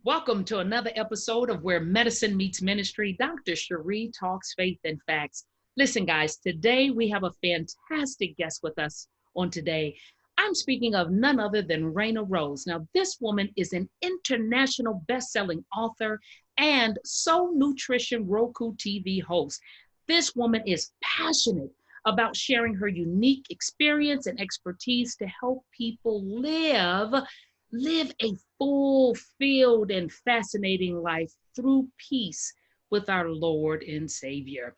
Welcome to another episode of Where Medicine Meets Ministry. Dr. Cherie talks faith and facts. Listen, guys, today we have a fantastic guest with us on today. I'm speaking of none other than Reina Rose. Now, this woman is an international best-selling author and Soul Nutrition Roku TV host. This woman is passionate about sharing her unique experience and expertise to help people live a fulfilled and fascinating life through peace with our Lord and Savior.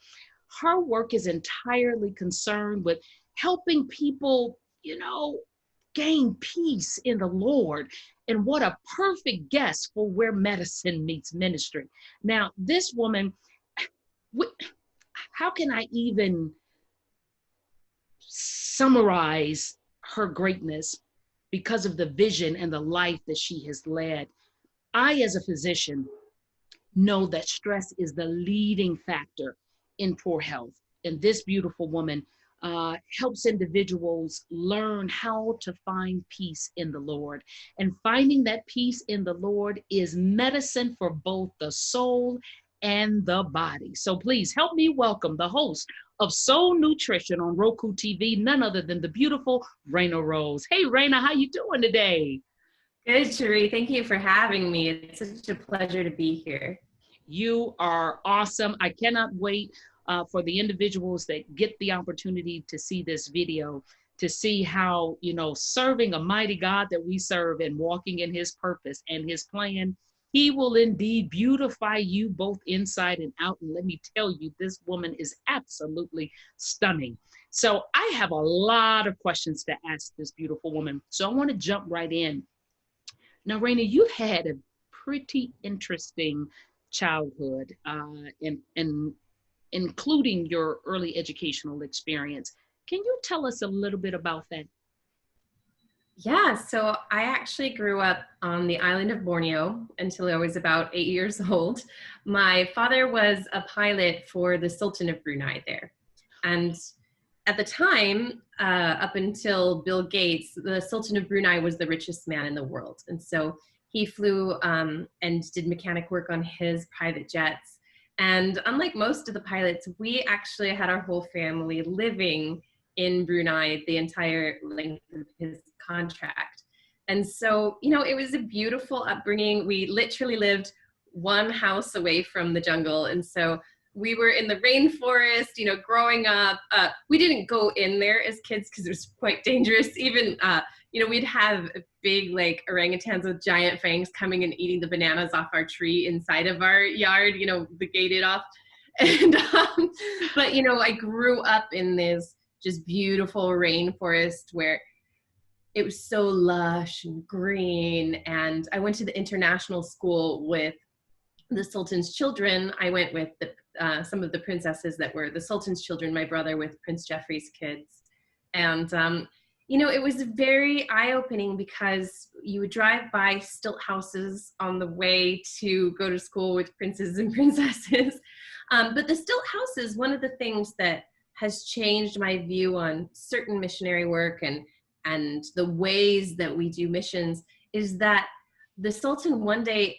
Her work is entirely concerned with helping people, gain peace in the Lord. And what a perfect guest for Where Medicine Meets Ministry. Now, this woman, how can I even summarize her greatness because of the vision and the life that she has led? I, as a physician, know that stress is the leading factor in poor health. And this beautiful woman helps individuals learn how to find peace in the Lord. And finding that peace in the Lord is medicine for both the soul and the body. So please help me welcome the host of Soul Nutrition on Roku TV, none other than the beautiful Reina Rose. Hey, Reina, how you doing today? Good, Cherie. Thank you for having me. It's such a pleasure to be here. You are awesome. I cannot wait for the individuals that get the opportunity to see this video, to see how, serving a mighty God that we serve and walking in his purpose and his plan, he will indeed beautify you both inside and out. And let me tell you, this woman is absolutely stunning. So I have a lot of questions to ask this beautiful woman. So I want to jump right in. Now, Reina, you had a pretty interesting childhood, and including your early educational experience. Can you tell us a little bit about that? Yeah, so I actually grew up on the island of Borneo until I was about 8 years old. My father was a pilot for the Sultan of Brunei there. And at the time, up until Bill Gates, the Sultan of Brunei was the richest man in the world. And so he flew and did mechanic work on his private jets. And unlike most of the pilots, we actually had our whole family living in Brunei the entire length of his contract. And so, it was a beautiful upbringing. We literally lived one house away from the jungle. And so we were in the rainforest, growing up. We didn't go in there as kids because it was quite dangerous. Even, we'd have big orangutans with giant fangs coming and eating the bananas off our tree inside of our yard, the gated off. And, but, I grew up in this just beautiful rainforest where it was so lush and green. And I went to the international school with the Sultan's children. I went with some of the princesses that were the Sultan's children, my brother with Prince Jeffrey's kids. And, it was very eye-opening because you would drive by stilt houses on the way to go to school with princes and princesses. But the stilt houses, one of the things that has changed my view on certain missionary work and the ways that we do missions is that the Sultan one day,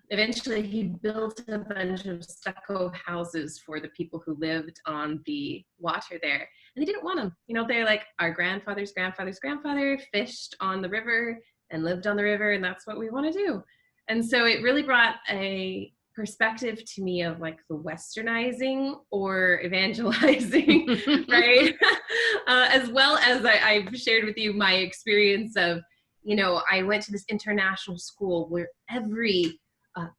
eventually he built a bunch of stucco houses for the people who lived on the water there. And they didn't want them. They're like, our grandfather's grandfather's grandfather fished on the river and lived on the river, and that's what we want to do. And so it really brought a perspective to me of the westernizing or evangelizing, right? As well as I've shared with you my experience of, I went to this international school where every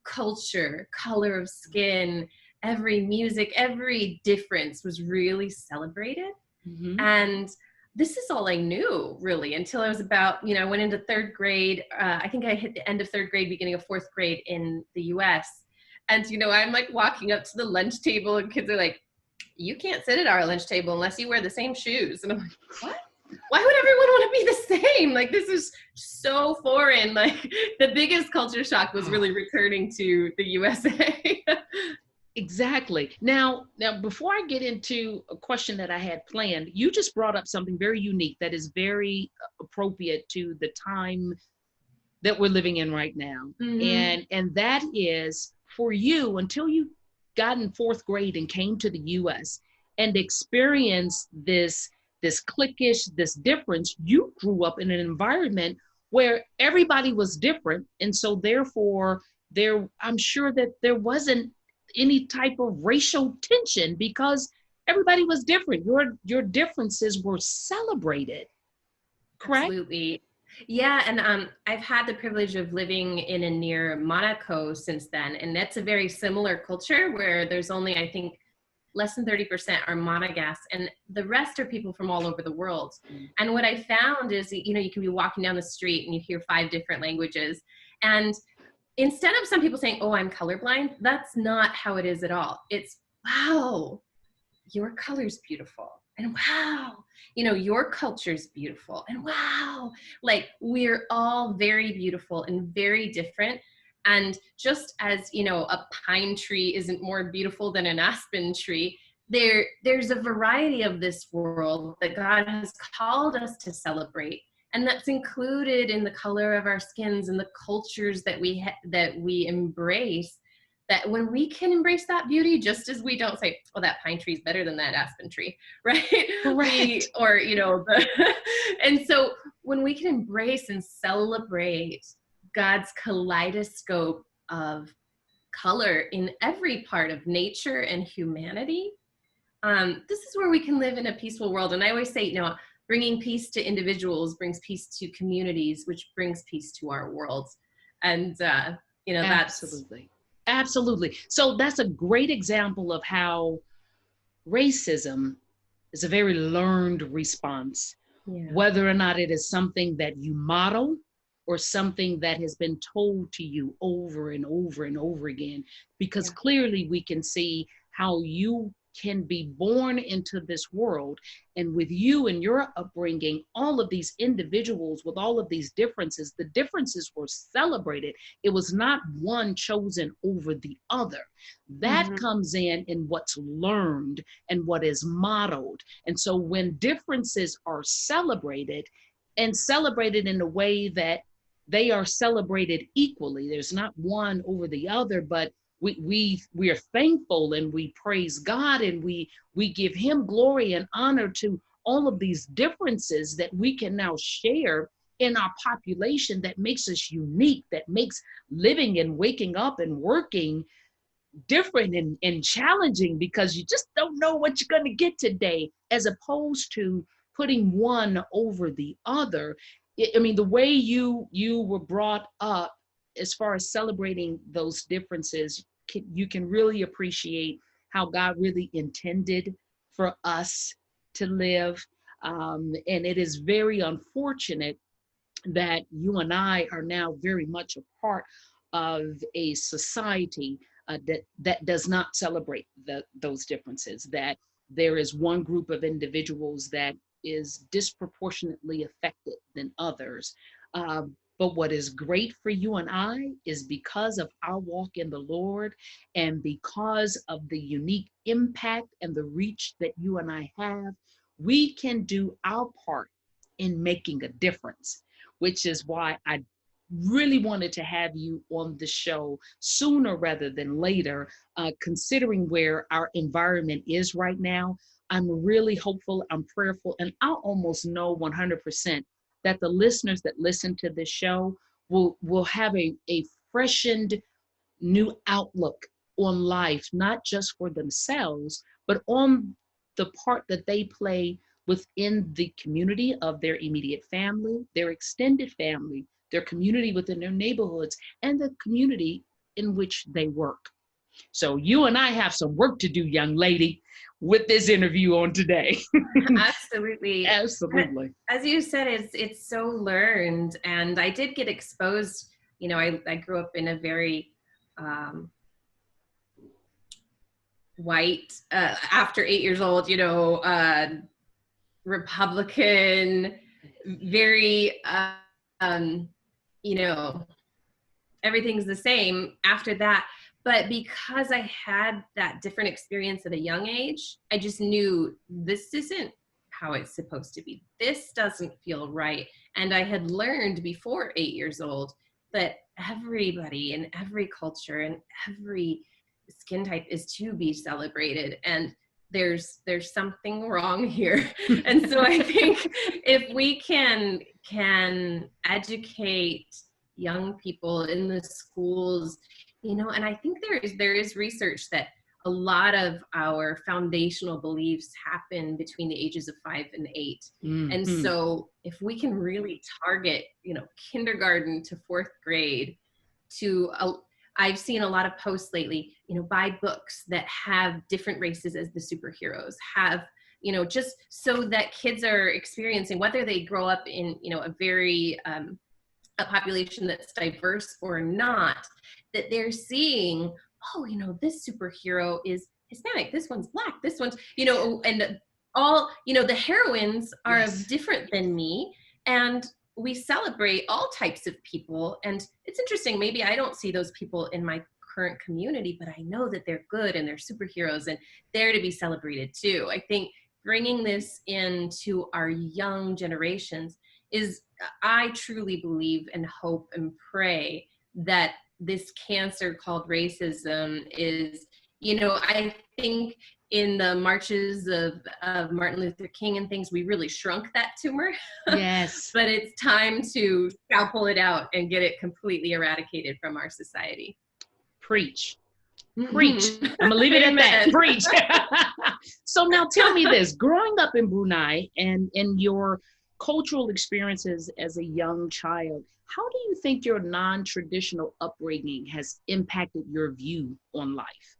culture, color of skin, every music, every difference was really celebrated. Mm-hmm. And this is all I knew really until I was about, I went into third grade. I think I hit the end of third grade, beginning of fourth grade in the US. And, I'm walking up to the lunch table and kids are like, you can't sit at our lunch table unless you wear the same shoes. And I'm like, what? Why would everyone want to be the same? This is so foreign. The biggest culture shock was really returning to the USA. Exactly. Now, before I get into a question that I had planned, you just brought up something very unique that is very appropriate to the time that we're living in right now. Mm-hmm. And that is for you, until you got in fourth grade and came to the US and experienced this cliquish, this difference. You grew up in an environment where everybody was different. And so therefore I'm sure that there wasn't any type of racial tension because everybody was different. Your differences were celebrated, correct? Absolutely. Yeah, and I've had the privilege of living in and near Monaco since then, and that's a very similar culture where there's only, I think, less than 30% are Monegasque, and the rest are people from all over the world. And what I found is, you know, you can be walking down the street and you hear 5 different languages, and instead of some people saying, "Oh, I'm colorblind," that's not how it is at all. It's, "Wow, your color's beautiful," and "Wow, you know, your culture's beautiful," and "Wow." Like, we're all very beautiful and very different. And just as, you know, a pine tree isn't more beautiful than an aspen tree, there's a variety of this world that God has called us to celebrate, and that's included in the color of our skins and the cultures that we embrace. That when we can embrace that beauty, just as we don't say, "Oh, that pine tree is better than that aspen tree," right? Correct. We, or, you know, and so when we can embrace and celebrate God's kaleidoscope of color in every part of nature and humanity, this is where we can live in a peaceful world. And I always say, you know, bringing peace to individuals brings peace to communities, which brings peace to our worlds. And, you know, that's, Absolutely. Absolutely. So that's a great example of how racism is a very learned response, yeah, whether or not it is something that you model or something that has been told to you over and over and over again. Because yeah. clearly we can see how you can be born into this world. And with you and your upbringing, all of these individuals with all of these differences, the differences were celebrated. It was not one chosen over the other. That Mm-hmm. comes in what's learned and what is modeled. And so when differences are celebrated and celebrated in a way that they are celebrated equally, there's not one over the other, but we are thankful and we praise God and we give him glory and honor to all of these differences that we can now share in our population, that makes us unique, that makes living and waking up and working different and challenging, because you just don't know what you're going to get today, as opposed to putting one over the other. I mean, the way you were brought up as far as celebrating those differences, you can really appreciate how God really intended for us to live. And it is very unfortunate that you and I are now very much a part of a society that does not celebrate those differences, that there is one group of individuals that is disproportionately affected than others. But what is great for you and I is because of our walk in the Lord and because of the unique impact and the reach that you and I have, we can do our part in making a difference, which is why I really wanted to have you on the show sooner rather than later, considering where our environment is right now. I'm really hopeful, I'm prayerful, and I almost know 100% that the listeners that listen to this show will have a freshened new outlook on life, not just for themselves, but on the part that they play within the community of their immediate family, their extended family, their community within their neighborhoods, and the community in which they work. So you and I have some work to do, young lady, with this interview on today. Absolutely. Absolutely. As you said, it's so learned, and I did get exposed. You know, I grew up in a very um, white, after 8 years old, you know, Republican, very, um, you know, everything's the same after that. But because I had that different experience at a young age, I just knew this isn't how it's supposed to be. This doesn't feel right. And I had learned before 8 years old that everybody in every culture and every skin type is to be celebrated, and there's something wrong here. And so I think if we can educate young people in the schools, and I think there is research that a lot of our foundational beliefs happen between the ages of 5 and 8. And so if we can really target, kindergarten to 4th grade to, I've seen a lot of posts lately, buy books that have different races as the superheroes, have, just so that kids are experiencing, whether they grow up in, a very, a population that's diverse or not, that they're seeing, oh, this superhero is Hispanic, this one's Black, this one's, and all, the heroines are different than me. And we celebrate all types of people. And it's interesting, maybe I don't see those people in my current community, but I know that they're good and they're superheroes and they're to be celebrated too. I think bringing this into our young generations is, I truly believe and hope and pray that this cancer called racism is, I think in the marches of Martin Luther King and things, we really shrunk that tumor. Yes. But it's time to scalpel it out and get it completely eradicated from our society. Preach. Preach. I'm going to leave it at that. Preach. So now tell me this, growing up in Brunei and in your cultural experiences as a young child, how do you think your non-traditional upbringing has impacted your view on life?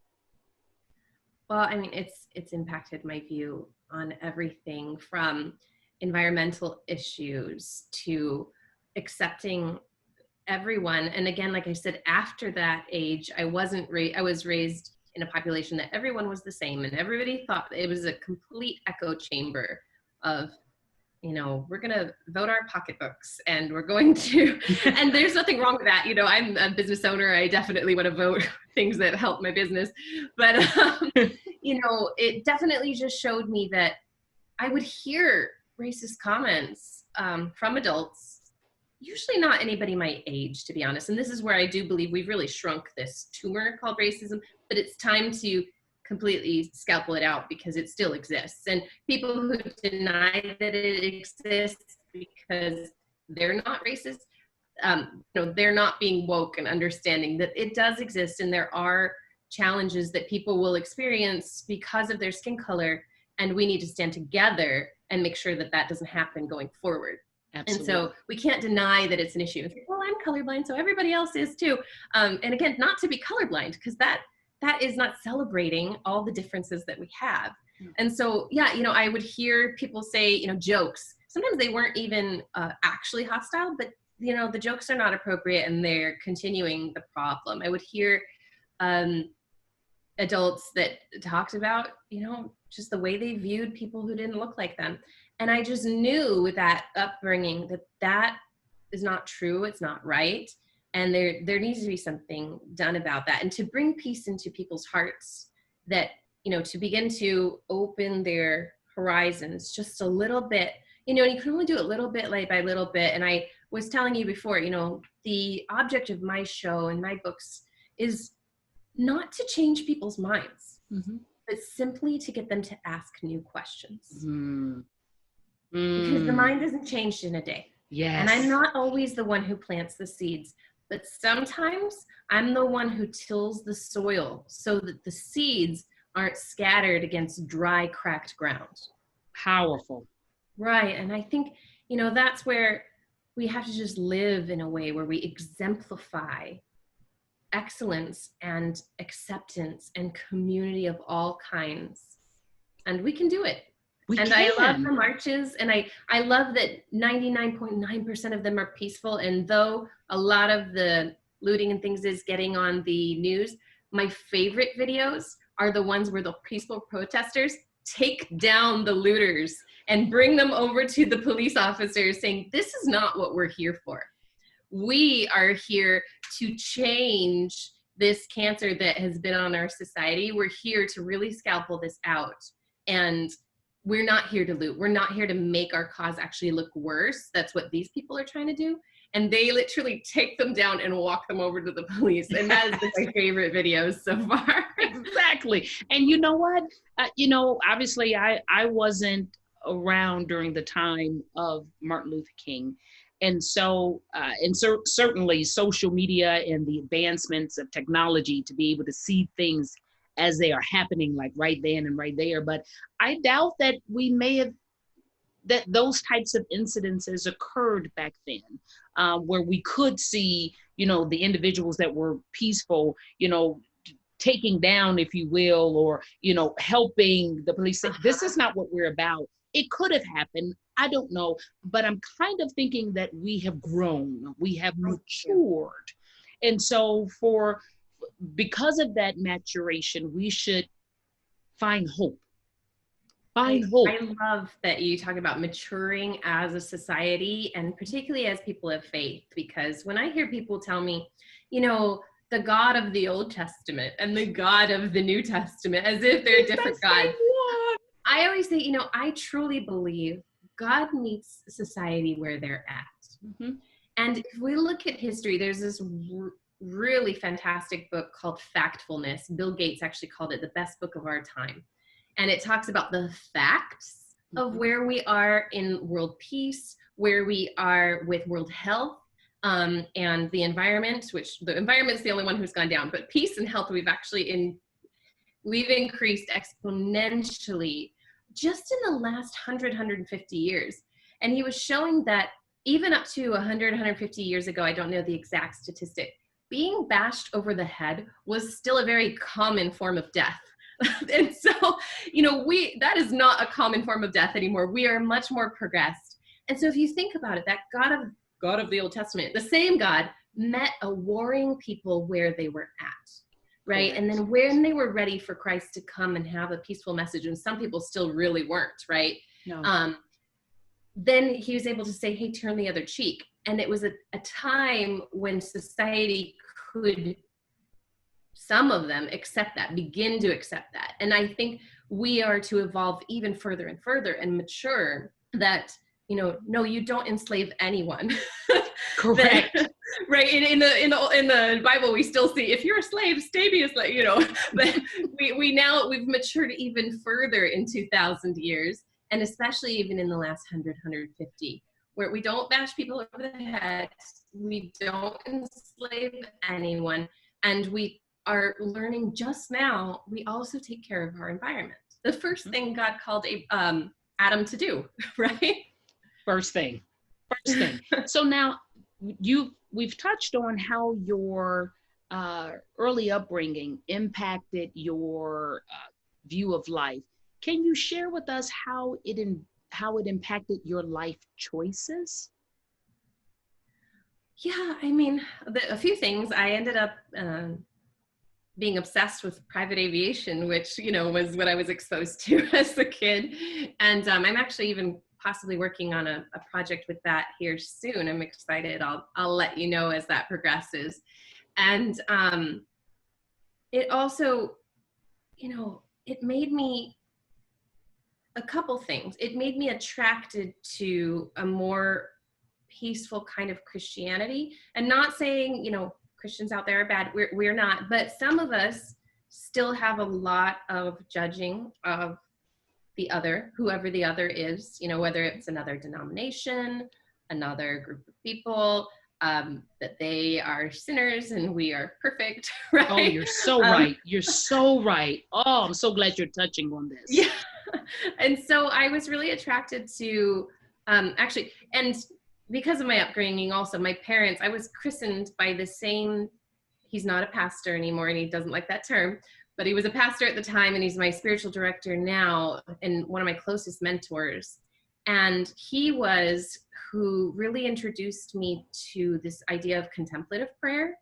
Well, I mean, it's impacted my view on everything from environmental issues to accepting everyone. And again, like I said, after that age, I was raised in a population that everyone was the same, and everybody thought it was a complete echo chamber of, we're going to vote our pocketbooks and we're going to, and there's nothing wrong with that. I'm a business owner. I definitely want to vote things that help my business. But, it definitely just showed me that I would hear racist comments from adults, usually not anybody my age, to be honest. And this is where I do believe we've really shrunk this tumor called racism, but it's time to completely scalpel it out because it still exists. And people who deny that it exists because they're not racist, they're not being woke and understanding that it does exist, and there are challenges that people will experience because of their skin color, and we need to stand together and make sure that that doesn't happen going forward. Absolutely. And so we can't deny that it's an issue. It's like, well, I'm colorblind, so everybody else is too. And again, not to be colorblind, because that is not celebrating all the differences that we have. And so, yeah, I would hear people say, jokes. Sometimes they weren't even actually hostile, but, the jokes are not appropriate and they're continuing the problem. I would hear adults that talked about, just the way they viewed people who didn't look like them. And I just knew with that upbringing that is not true. It's not right. And there needs to be something done about that, and to bring peace into people's hearts, that, to begin to open their horizons just a little bit, and you can only do it little bit by little bit. And I was telling you before, the object of my show and my books is not to change people's minds, but simply to get them to ask new questions. Because the mind isn't changed in a day. Yes. And I'm not always the one who plants the seeds, but sometimes I'm the one who tills the soil so that the seeds aren't scattered against dry, cracked ground. Powerful. Right. And I think, that's where we have to just live in a way where we exemplify excellence and acceptance and community of all kinds. And we can do it. I love the marches, and I love that 99.9% of them are peaceful. And though a lot of the looting and things is getting on the news, my favorite videos are the ones where the peaceful protesters take down the looters and bring them over to the police officers saying, this is not what we're here for. We are here to change this cancer that has been on our society. We're here to really scalpel this out. And we're not here to loot. We're not here to make our cause actually look worse. That's what these people are trying to do. and they literally take them down and walk them over to the police. And that has been my favorite videos so far. Exactly. And you know what? Obviously I wasn't around during the time of Martin Luther King. And so, certainly social media and the advancements of technology to be able to see things as they are happening, like right then and right there. But I doubt that we may have that those types of incidences occurred back then, where we could see, the individuals that were peaceful, taking down, if you will, or, helping the police. This is not what we're about. It could have happened. I don't know. But I'm kind of thinking that we have grown, we have matured. And so because of that maturation, we should find hope. Find hope. I love that you talk about maturing as a society, and particularly as people of faith, because when I hear people tell me, the God of the Old Testament and the God of the New Testament, as if they're different gods, I always say, I truly believe God meets society where they're at. Mm-hmm. And if we look at history, there's this really fantastic book called Factfulness. Bill Gates actually called it the best book of our time. And it talks about the facts of where we are in world peace, where we are with world health, and the environment, which the environment's the only one who's gone down, but peace and health, we've increased exponentially just in the last 150 years. And he was showing that even up to 150 years ago, I don't know the exact statistic, being bashed over the head was still a very common form of death. And so, that is not a common form of death anymore. We are much more progressed. And so if you think about it, that God of the Old Testament, the same God met a warring people where they were at, right? Correct. And then when they were ready for Christ to come and have a peaceful message, and some people still really weren't, right? No. Then he was able to say, hey, turn the other cheek. And it was a time when society could, some of them begin to accept that. And I think we are to evolve even further and further and mature that, no, you don't enslave anyone. Correct. Right. In the Bible, we still see, if you're a slave, stay be a slave, but we've matured even further in 2,000 years. And especially even in the last 100, 150, where we don't bash people over the head. We don't enslave anyone. And we are learning just now, we also take care of our environment. The first thing God called Adam to do, right? First thing. So now we've touched on how your early upbringing impacted your view of life. Can you share with us how it impacted your life choices? Yeah, I mean, a few things. I ended up being obsessed with private aviation, which, was what I was exposed to as a kid. And I'm actually even possibly working on a project with that here soon. I'm excited. I'll let you know as that progresses. And it also, it made me a couple things. It made me attracted to a more peaceful kind of Christianity, and not saying, Christians out there are bad. We're not, but some of us still have a lot of judging of the other, whoever the other is, whether it's another denomination, another group of people, that they are sinners and we are perfect, right? Oh, you're so right. You're so right. Oh, I'm so glad you're touching on this. Yeah. And so I was really attracted to, actually, and because of my upbringing also, my parents, I was christened by the same, he's not a pastor anymore and he doesn't like that term, but he was a pastor at the time and he's my spiritual director now and one of my closest mentors. And he was who really introduced me to this idea of contemplative prayer.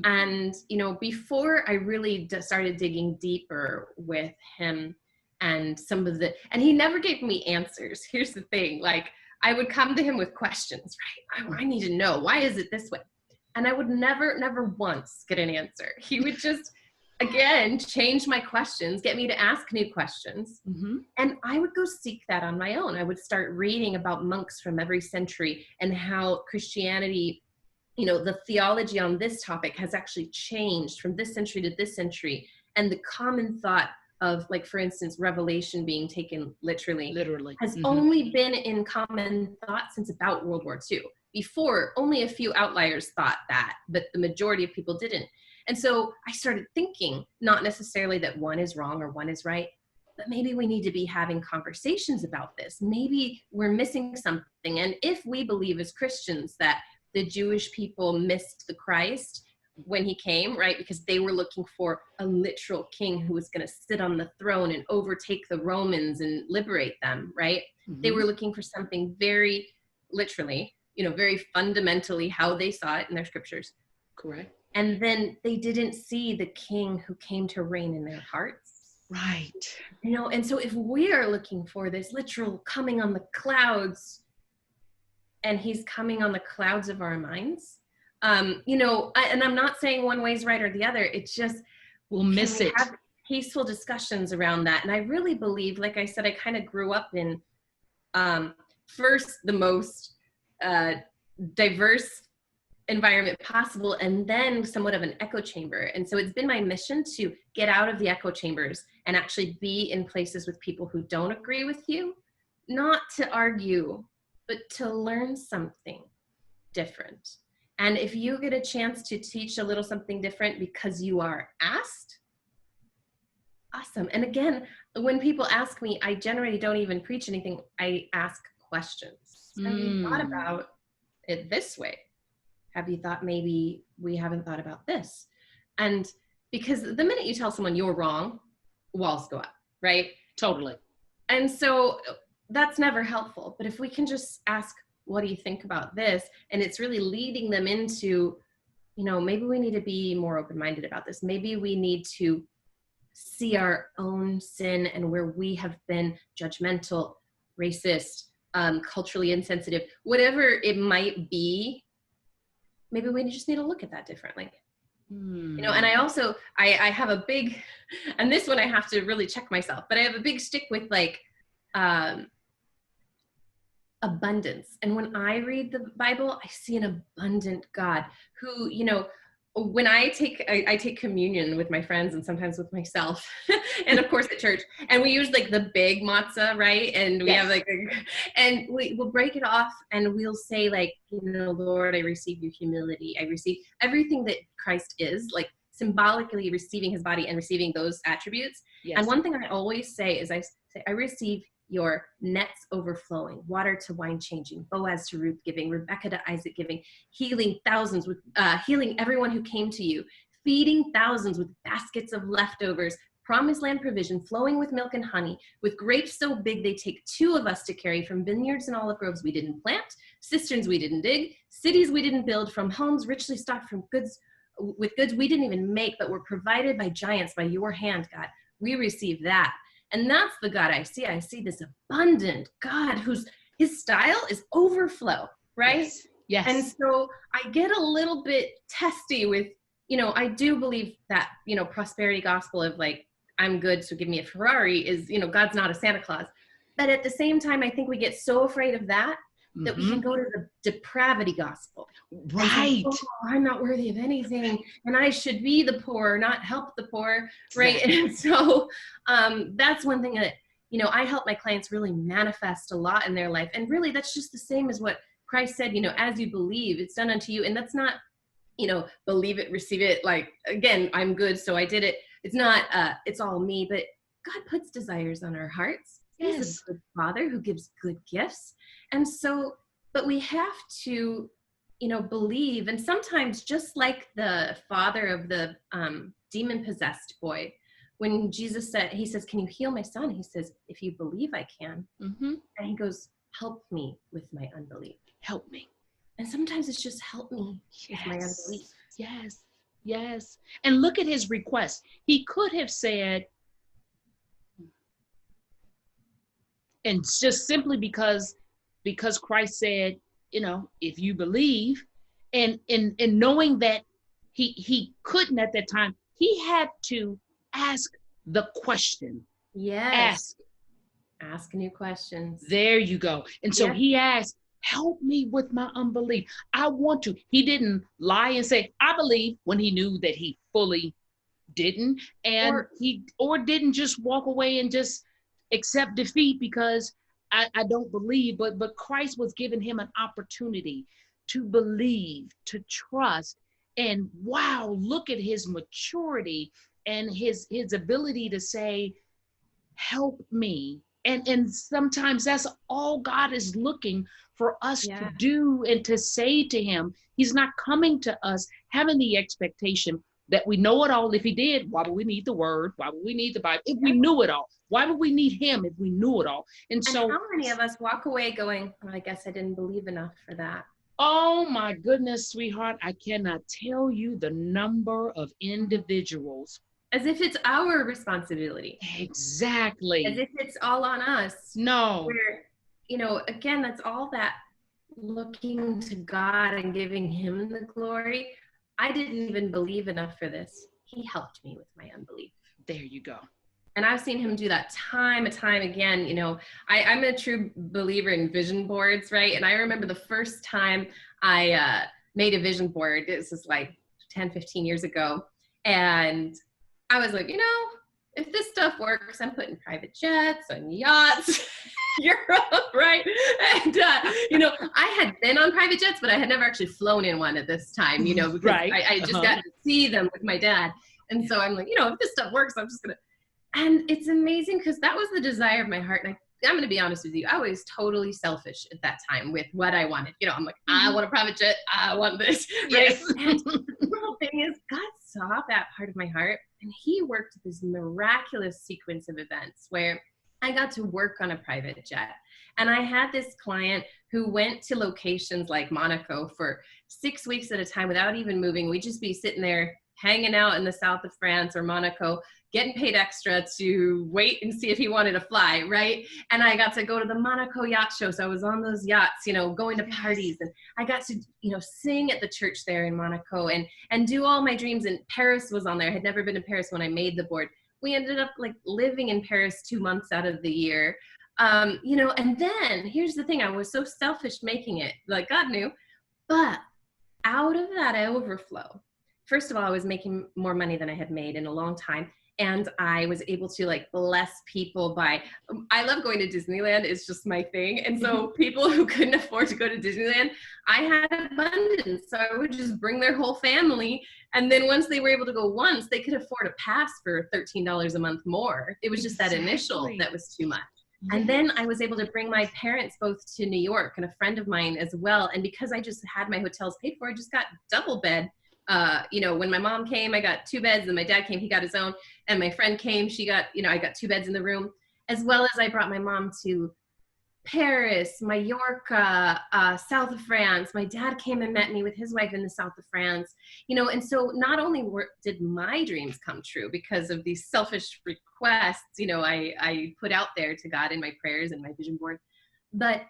And, before I really started digging deeper with him and and he never gave me answers. Here's the thing, I would come to him with questions, right? I need to know, why is it this way? And I would never once get an answer. He would just again, change my questions, get me to ask new questions. Mm-hmm. And I would go seek that on my own. I would start reading about monks from every century and how Christianity, the theology on this topic has actually changed from this century to this century. And the common thought of, like, for instance, Revelation being taken literally has Mm-hmm. only been in common thought since about World War II. Before, only a few outliers thought that, but the majority of people didn't. And so I started thinking, not necessarily that one is wrong or one is right, but maybe we need to be having conversations about this. Maybe we're missing something. And if we believe as Christians that the Jewish people missed the Christ when he came, right? Because they were looking for a literal king who was going to sit on the throne and overtake the Romans and liberate them, right? Mm-hmm. They were looking for something very literally, very fundamentally how they saw it in their scriptures. Correct. And then they didn't see the king who came to reign in their hearts. Right. And so if we are looking for this literal coming on the clouds, and he's coming on the clouds of our minds, and I'm not saying one way is right or the other. It's just, we'll miss it. Have peaceful discussions around that. And I really believe, like I said, I kind of grew up in first the most diverse environment possible, and then somewhat of an echo chamber. And so it's been my mission to get out of the echo chambers and actually be in places with people who don't agree with you, not to argue, but to learn something different. And if you get a chance to teach a little something different because you are asked, awesome. And again, when people ask me, I generally don't even preach anything. I ask questions. Have you thought about it this way? Have you thought maybe we haven't thought about this? And because the minute you tell someone you're wrong, walls go up, right? Totally. And so that's never helpful. But if we can just ask, what do you think about this? And it's really leading them into, maybe we need to be more open-minded about this. Maybe we need to see our own sin and where we have been judgmental, racist, culturally insensitive, whatever it might be. Maybe we just need to look at that differently. And I also, I have a big, and this one I have to really check myself, but I have a big stick with abundance. And when I read the Bible, I see an abundant God who, when I take communion with my friends and sometimes with myself and of course at church, and we use the big matzah, right? And we have and we'll break it off and we'll say Lord, I receive your humility. I receive everything that Christ is, symbolically receiving his body and receiving those attributes. Yes. And one thing I always say is I receive your nets overflowing, water to wine changing, Boaz to Ruth giving, Rebecca to Isaac giving, healing thousands with healing everyone who came to you, feeding thousands with baskets of leftovers, promised land provision flowing with milk and honey, with grapes so big they take 2 of us to carry, from vineyards and olive groves we didn't plant, cisterns we didn't dig, cities we didn't build, from homes richly stocked with goods we didn't even make, but were provided by giants by your hand, God. We receive that. And that's the God I see. I see this abundant God his style is overflow, right? Yes. And so I get a little bit testy with, I do believe that, prosperity gospel of I'm good, so give me a Ferrari is, God's not a Santa Claus. But at the same time, I think we get so afraid of that we can go to the depravity gospel. Right. I'm not worthy of anything, and I should be the poor, not help the poor, right? Exactly. And so that's one thing that, I help my clients really manifest a lot in their life. And really, that's just the same as what Christ said, as you believe, it's done unto you. And that's not, believe it, receive it. Again, I'm good, so I did it. It's not, it's all me, but God puts desires on our hearts. Yes. He's a good Father who gives good gifts. And so, but we have to, believe. And sometimes, just like the father of the demon-possessed boy, when Jesus said, he says, can you heal my son? He says, if you believe, I can. And he goes, help me with my unbelief. Help me. And sometimes it's just help me with my unbelief. Yes. Yes. And look at his request. He could have said, and just simply because Christ said, if you believe, and knowing that he couldn't at that time he had to ask the question. Yes. Ask new questions. There you go. And so he asked, help me with my unbelief. I want to. He didn't lie and say, I believe, when he knew that he fully didn't. And he didn't just walk away and just accept defeat because I don't believe. But Christ was giving him an opportunity to believe, to trust. And wow, look at his maturity and his ability to say, help me. And sometimes that's all God is looking for us to do and to say to him. He's not coming to us having the expectation that we know it all. If he did, why would we need the word? Why would we need the Bible? If we knew it all, why would we need him if we knew it all? And so how many of us walk away going, well, I guess I didn't believe enough for that. Oh my goodness, sweetheart, I cannot tell you the number of individuals. As if it's our responsibility. Exactly. As if it's all on us. No. Where, again, that's all that looking to God and giving him the glory. I didn't even believe enough for this. He helped me with my unbelief. There you go. And I've seen him do that time and time again. I'm a true believer in vision boards, right? And I remember the first time I made a vision board, this is like 10, 15 years ago. And I was like, if this stuff works, I'm putting private jets and yachts, Europe, right? And, I had been on private jets, but I had never actually flown in one at this time, because I just got to see them with my dad. And so I'm like, if this stuff works, I'm just going to. And it's amazing because that was the desire of my heart. And I'm going to be honest with you. I was totally selfish at that time with what I wanted. I'm like, I want a private jet. I want this. Right? Yes. And the whole thing is God saw that part of my heart and he worked this miraculous sequence of events where I got to work on a private jet. And I had this client who went to locations like Monaco for 6 weeks at a time without even moving. We'd just be sitting there hanging out in the south of France or Monaco, getting paid extra to wait and see if he wanted to fly, right? And I got to go to the Monaco yacht show. So I was on those yachts, going to parties. And I got to, sing at the church there in Monaco and do all my dreams. And Paris was on there. I had never been to Paris when I made the board. We ended up like living in Paris 2 months out of the year. And then here's the thing. I was so selfish making it, like God knew. But out of that overflow, first of all, I was making more money than I had made in a long time. And I was able to bless people I love going to Disneyland. It's just my thing. And so people who couldn't afford to go to Disneyland, I had abundance. So I would just bring their whole family. And then once they were able to go once, they could afford a pass for $13 a month more. It was just that initial that was too much. And then I was able to bring my parents both to New York and a friend of mine as well. And because I just had my hotels paid for, I just got double bed. When my mom came, I got 2 beds, and my dad came, he got his own, and my friend came, she got, I got 2 beds in the room, as well as I brought my mom to Paris, Mallorca, south of France. My dad came and met me with his wife in the south of France, and so not only did my dreams come true because of these selfish requests, I put out there to God in my prayers and my vision board, but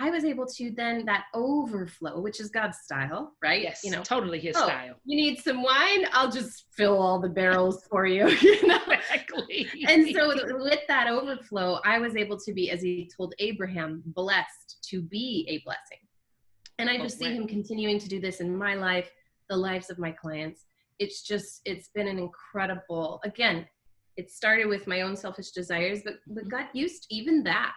I was able to then that overflow, which is God's style, right? Yes, totally his style. You need some wine? I'll just fill all the barrels for you. Exactly. And so with that overflow, I was able to be, as he told Abraham, blessed to be a blessing. And I just see him continuing to do this in my life, the lives of my clients. It's been an incredible, again, it started with my own selfish desires, but God used even that.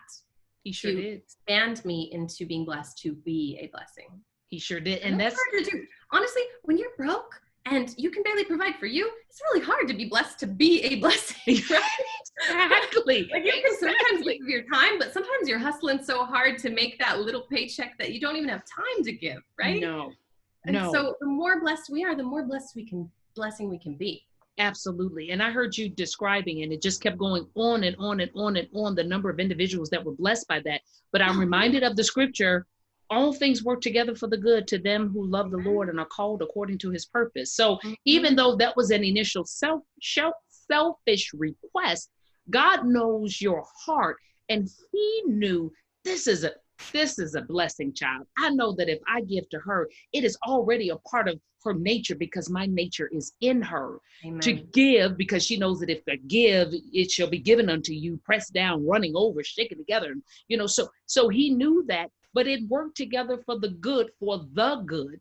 He sure did. Expand me into being blessed to be a blessing. He sure did. And that's hard to do. Honestly, when you're broke and you can barely provide for you, it's really hard to be blessed to be a blessing, right? Exactly. You can sometimes give your time, but sometimes you're hustling so hard to make that little paycheck that you don't even have time to give, right? No. So the more blessed we are, the more blessing we can be. Absolutely. And I heard you describing, and it just kept going on and on and on and on, the number of individuals that were blessed by that. But I'm reminded of the scripture, all things work together for the good to them who love the Lord and are called according to his purpose. So even though that was an initial selfish request, God knows your heart, and he knew this is This is a blessing, child. I know that if I give to her, it is already a part of her nature because my nature is in her to Amen. give, because she knows that if I give, it shall be given unto you, pressed down, running over, shaken together. So he knew that, but it worked together for the good,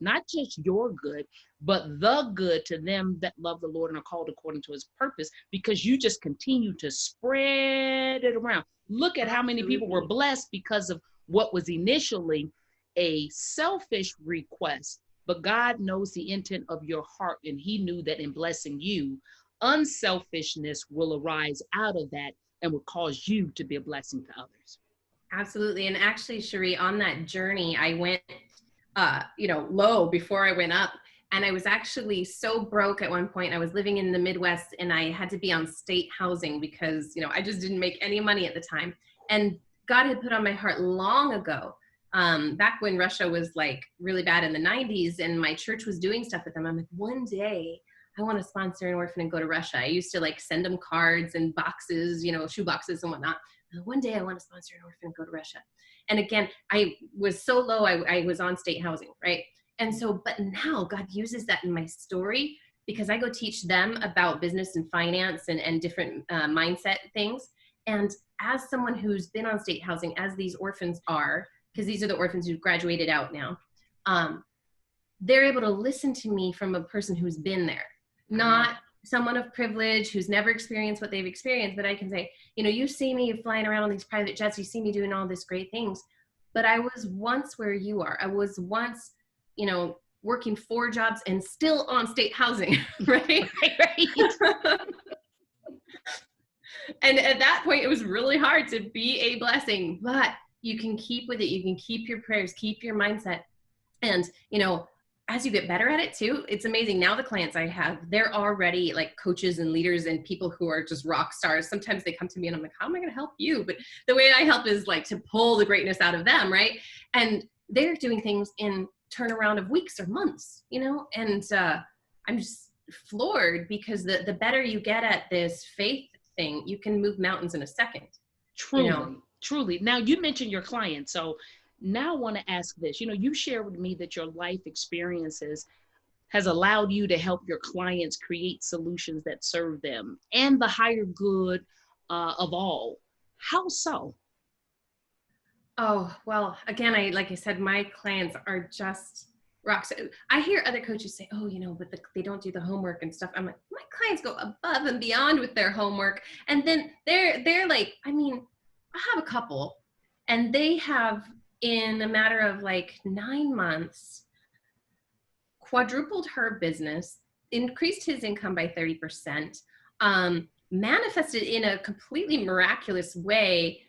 not just your good, but the good to them that love the Lord and are called according to his purpose, because you just continue to spread it around. Look at how many people were Absolutely. blessed because of what was initially a selfish request, but God knows the intent of your heart, and he knew that in blessing you, unselfishness will arise out of that and will cause you to be a blessing to others. Absolutely. And actually, Cherie, on that journey, I went, low before I went up. And I was actually so broke at one point. I was living in the Midwest and I had to be on state housing because, I just didn't make any money at the time. And God had put on my heart long ago, back when Russia was like really bad in the 90s and my church was doing stuff with them. I'm like, one day I want to sponsor an orphan and go to Russia. I used to like send them cards and boxes, shoe boxes and whatnot. One day I want to sponsor an orphan and go to Russia. And again, I was so low, I was on state housing, right? And so, but now God uses that in my story because I go teach them about business and finance and different mindset things. And as someone who's been on state housing, as these orphans are, because these are the orphans who've graduated out now, they're able to listen to me from a person who's been there, not someone of privilege who's never experienced what they've experienced. But I can say, you see me flying around on these private jets, you see me doing all these great things, but I was once where you are. I was once, working 4 jobs and still on state housing, right? Right. And at that point, it was really hard to be a blessing, but you can keep with it. You can keep your prayers, keep your mindset. And, as you get better at it too, it's amazing. Now the clients I have, they're already like coaches and leaders and people who are just rock stars. Sometimes they come to me and I'm like, how am I going to help you? But the way I help is like to pull the greatness out of them, right? And they're doing things in turnaround of weeks or months, and I'm just floored because the better you get at this faith thing, you can move mountains in a second. Truly. Now, you mentioned your clients. So now I want to ask this. You shared with me that your life experiences has allowed you to help your clients create solutions that serve them and the higher good of all. How so? Oh, well, again, like I said, my clients are just rocks. I hear other coaches say, oh, but they don't do the homework and stuff. I'm like, my clients go above and beyond with their homework. And then they're like, I have a couple and they have, in a matter of like 9 months, quadrupled her business, increased his income by 30%, manifested in a completely miraculous way,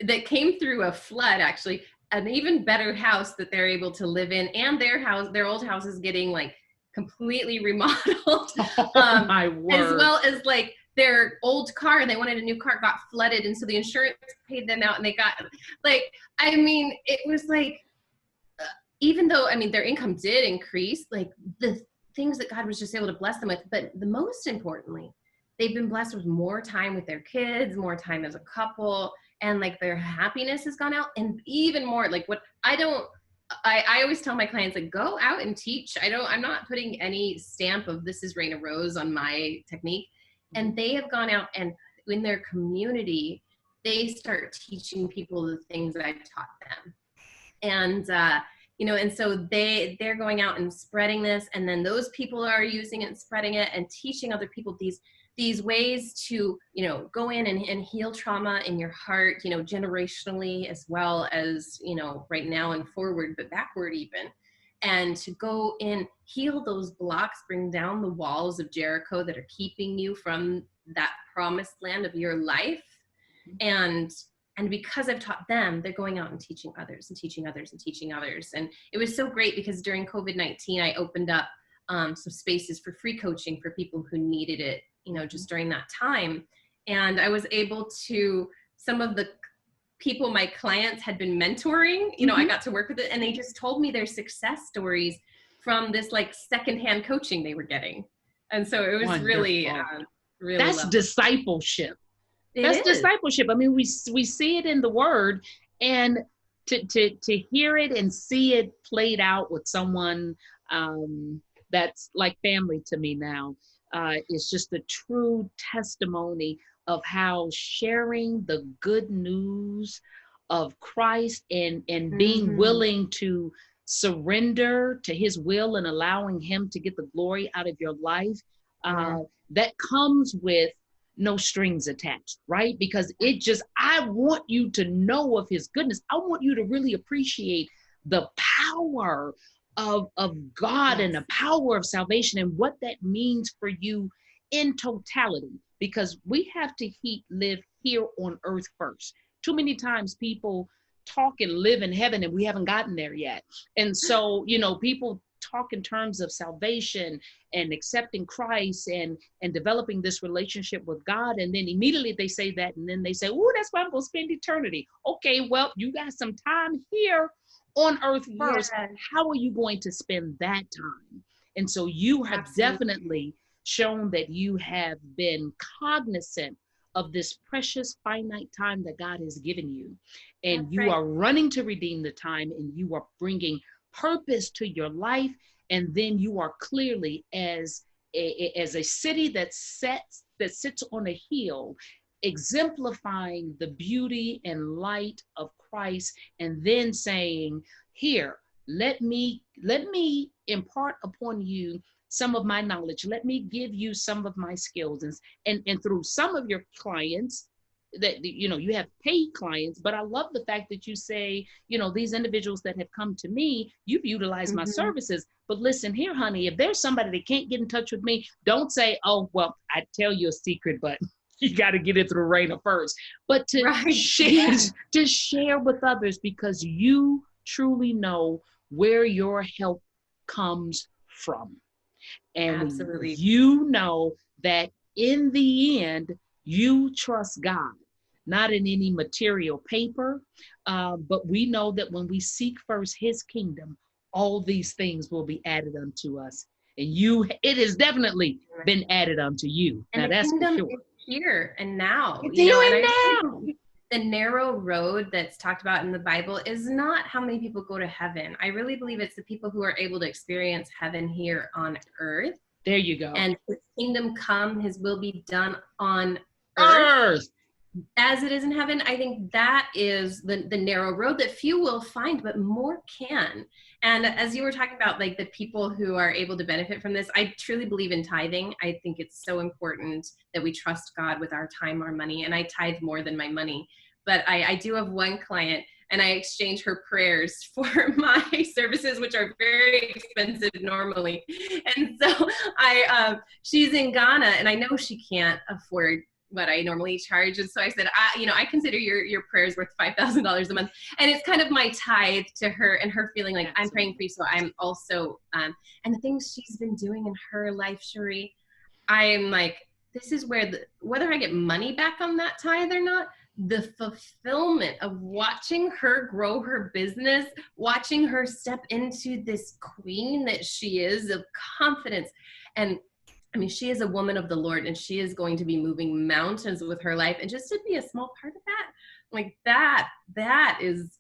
that came through a flood, actually, an even better house that they're able to live in, and their old house is getting like completely remodeled. Oh, my word. As well as like their old car, they wanted a new car, got flooded, and so the insurance paid them out, and they got it was like, even though their income did increase, like the things that God was just able to bless them with, but the most importantly, they've been blessed with more time with their kids, more time as a couple, and like their happiness has gone out. And even more, like what I always tell my clients, like, go out and teach. I'm not putting any stamp of this is Reina Rose on my technique. And they have gone out and in their community, they start teaching people the things that I've taught them. And, and so they're going out and spreading this, and then those people are using it and spreading it and teaching other people these ways to, go in and heal trauma in your heart, generationally, as well as, right now and forward, but backward even. And to go in, heal those blocks, bring down the walls of Jericho that are keeping you from that promised land of your life. And because I've taught them, they're going out and teaching others and teaching others and teaching others. And it was so great because during COVID-19, I opened up some spaces for free coaching for people who needed it, just during that time. And I was able to, some of the people my clients had been mentoring, I got to work with it, and they just told me their success stories from this like secondhand coaching they were getting. And so it was really that's lovely. Discipleship. That's discipleship. We see it in the word, and to hear it and see it played out with someone um, that's like family to me now is just a true testimony of how sharing the good news of Christ and being Mm-hmm. willing to surrender to his will and allowing him to get the glory out of your life, uh, Sure. that comes with no strings attached, right? Because it just, I want you to know of his goodness. I want you to really appreciate the power of God and Yes. the power of salvation and what that means for you in totality. Because we have to live here on earth first. Too many times people talk and live in heaven and we haven't gotten there yet. And so, people talk in terms of salvation and accepting Christ and developing this relationship with God. And then immediately they say that, and then they say, oh, that's where I'm going to spend eternity. Okay, well, you got some time here on earth first. Yes, How are you going to spend that time? And so you have absolutely. definitely shown that you have been cognizant of this precious finite time that God has given you. And That's you right. are running to redeem the time and you are bringing purpose to your life. And then you are clearly as a city that sits on a hill, exemplifying the beauty and light of Christ, and then saying, here, let me impart upon you some of my knowledge. Let me give you some of my skills, and through some of your clients that you have paid clients. But I love the fact that you say, these individuals that have come to me, you've utilized my Mm-hmm. services. But listen here, honey, if there's somebody that can't get in touch with me, don't say, oh, well, I tell you a secret, but you got to get it through Reina first. But to Right. share, Yeah. to share with others, because you truly know where your help comes from. And Absolutely. you know that in the end, you trust God, not in any material paper. But we know that when we seek first his kingdom, all these things will be added unto us. And it has definitely been added unto you. And Now, the that's for kingdom sure. is here and now, It's here and I and really now. believe the narrow road that's talked about in the Bible is not how many people go to heaven. I really believe it's the people who are able to experience heaven here on earth, There you go. and his kingdom come, his will be done on earth Earth. as it is in heaven. I think that is the narrow road that few will find, but more can. And as you were talking about, like the people who are able to benefit from this, I truly believe in tithing. I think it's so important that we trust God with our time, our money, and I tithe more than my money. But I do have one client, and I exchange her prayers for my services, which are very expensive normally. And so she's in Ghana, and I know she can't afford what I normally charge. And so I said, I consider your prayers worth $5,000 a month. And it's kind of my tithe to her and her feeling like I'm praying for you. So I'm also, and the things she's been doing in her life, Cherie, I am like, this is where whether I get money back on that tithe or not, the fulfillment of watching her grow her business, watching her step into this queen that she is of confidence. And I mean, she is a woman of the Lord, and she is going to be moving mountains with her life. And just to be a small part of that, like that is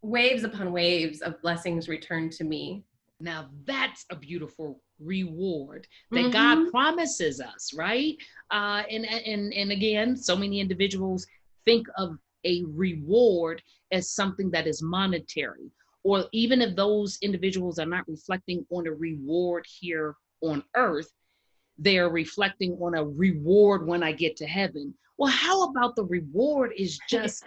waves upon waves of blessings returned to me. Now that's a beautiful reward that God Mm-hmm. promises us, right? And again, so many individuals think of a reward as something that is monetary, or even if those individuals are not reflecting on a reward here on earth, they're reflecting on a reward when I get to heaven. Well, how about the reward is just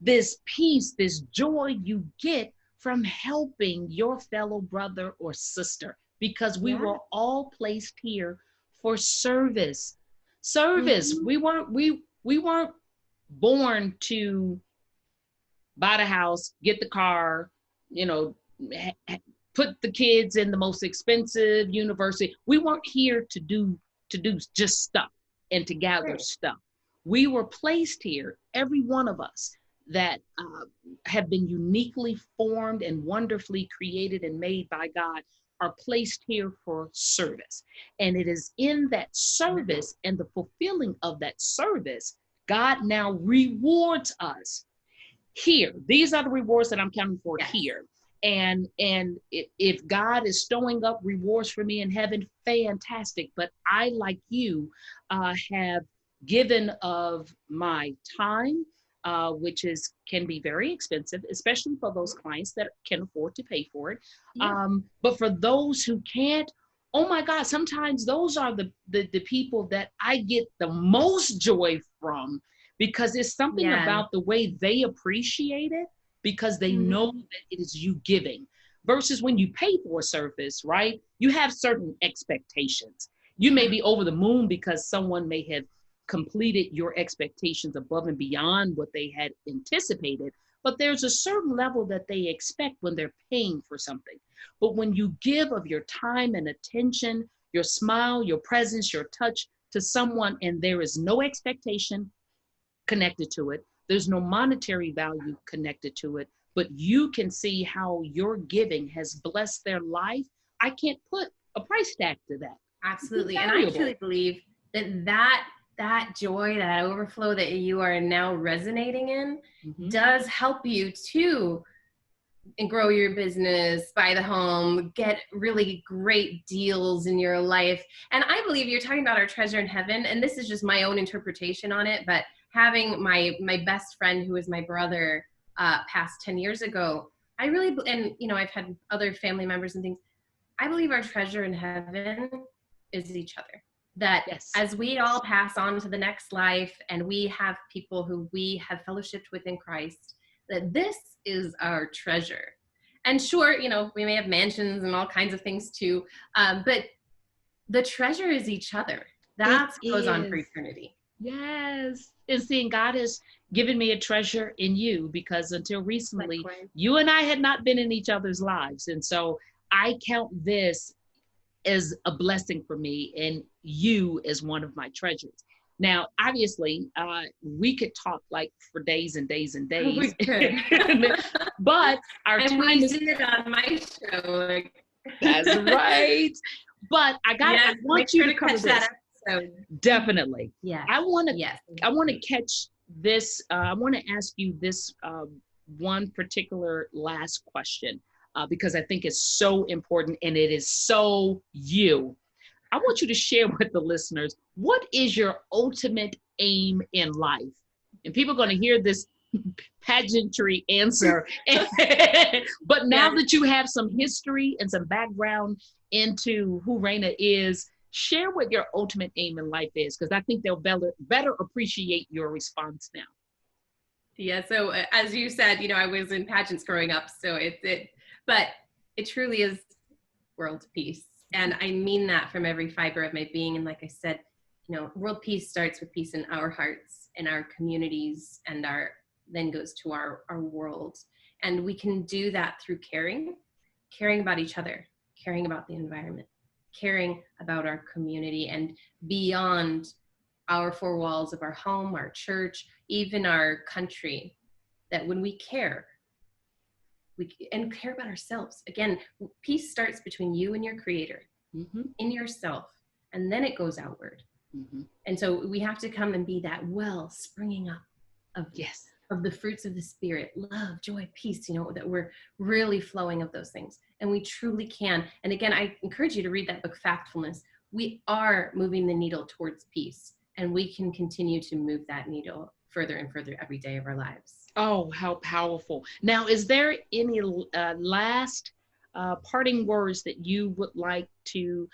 this peace, this joy you get from helping your fellow brother or sister, because we Yeah. were all placed here for service. Service. Mm-hmm. We weren't born to buy the house, get the car, you know, put the kids in the most expensive university. We weren't here to do just stuff and to gather Right. stuff. We were placed here, every one of us that have been uniquely formed and wonderfully created and made by God are placed here for service. And it is in that service and the fulfilling of that service, God now rewards us. here, these are the rewards that I'm counting for Yes. here. And if God is stowing up rewards for me in heaven, fantastic. But I, like you, have given of my time, which is can be very expensive, especially for those clients that can afford to pay for it. Yeah. But for those who can't, oh my God, sometimes those are the people that I get the most joy from, because there's something Yeah. about the way they appreciate it, because they know that it is you giving, versus when you pay for a service, right? You have certain expectations. You may Yeah. be over the moon because someone may have completed your expectations above and beyond what they had anticipated, but there's a certain level that they expect when they're paying for something. But when you give of your time and attention, your smile, your presence, your touch to someone, and there is no expectation connected to it, there's no monetary value connected to it, but you can see how your giving has blessed their life, I can't put a price tag to that. It's Absolutely. And I valuable. truly believe that joy, that overflow that you are now resonating in Mm-hmm. does help you to and grow your business, buy the home, get really great deals in your life. And I believe you're talking about our treasure in heaven, and this is just my own interpretation on it, but having my best friend, who is my brother, passed 10 years ago, I really, and I've had other family members and things, I believe our treasure in heaven is each other. That Yes. as we all pass on to the next life and we have people who we have fellowshiped with in Christ, that this is our treasure. And sure, we may have mansions and all kinds of things too, but the treasure is each other. That's what goes on for Is. eternity. Yes. And seeing God has given me a treasure in you, because until recently, Likewise. you and I had not been in each other's lives. And so I count this as a blessing for me, and you as one of my treasures. Now, obviously, we could talk like for days and days and days, We could. but our and time we is. did it on my show. That's right. But Yes, I want make you sure to to cover catch this. that episode. Definitely. Yes. I want to. Yes. I want to catch this. I want to ask you this one particular last question, because I think it's so important and it is so you. I want you to share with the listeners, what is your ultimate aim in life? And people are going to hear this pageantry answer. But now that you have some history and some background into who Reina is, share what your ultimate aim in life is, because I think they'll better appreciate your response now. Yeah. So as you said, I was in pageants growing up, so but it truly is world peace. And I mean that from every fiber of my being. And like I said, world peace starts with peace in our hearts and our communities, and then goes to our world. And we can do that through caring about each other, caring about the environment, caring about our community, and beyond our four walls of our home, our church, even our country. That when we care, and care about ourselves. Again, peace starts between you and your creator, in yourself, and then it goes outward. And so we have to come and be that well springing up of the fruits of the spirit, love, joy, peace, that we're really flowing of those things. And we truly can. And again, I encourage you to read that book, Factfulness. We are moving the needle towards peace, and we can continue to move that needle further and further every day of our lives. Oh, how powerful. Now, is there any last parting words that you would like to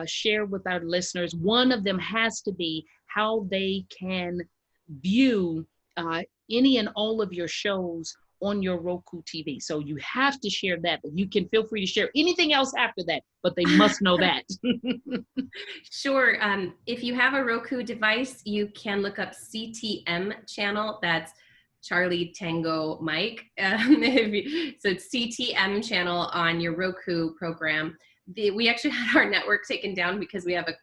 share with our listeners? One of them has to be how they can view any and all of your shows on your Roku TV. So you have to share that, but you can feel free to share anything else after that, but they must know that. Sure. If you have a Roku device, you can look up CTM channel. That's Charlie Tango Mike. So it's CTM channel on your Roku program. We actually had our network taken down because we had a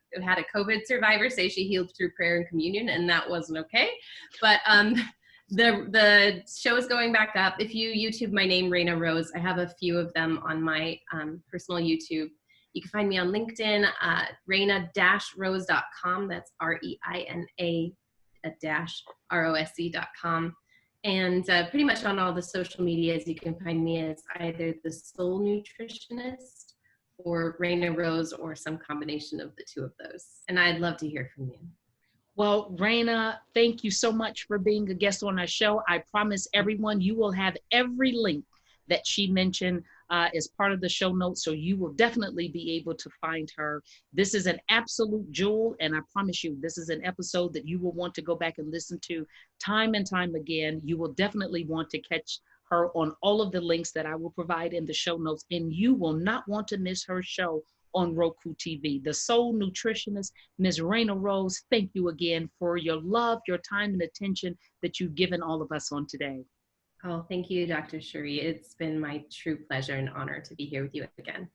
COVID survivor say she healed through prayer and communion, and that wasn't okay. But the show is going back up. If you YouTube my name, Reina Rose, I have a few of them on my personal YouTube. You can find me on LinkedIn, reina-rose.com. That's REINA-ROSE.com. And pretty much on all the social medias, you can find me as either the Soul Nutritionist or Reina Rose or some combination of the two of those. And I'd love to hear from you. Well, Raina, thank you so much for being a guest on our show. I promise everyone you will have every link that she mentioned as part of the show notes, so you will definitely be able to find her. This is an absolute jewel, and I promise you, this is an episode that you will want to go back and listen to time and time again. You will definitely want to catch her on all of the links that I will provide in the show notes, and you will not want to miss her show on Roku TV. The Soul Nutritionist, Ms. Reina Rose, thank you again for your love, your time, and attention that you've given all of us on today. Oh, thank you, Dr. Cherie. It's been my true pleasure and honor to be here with you again.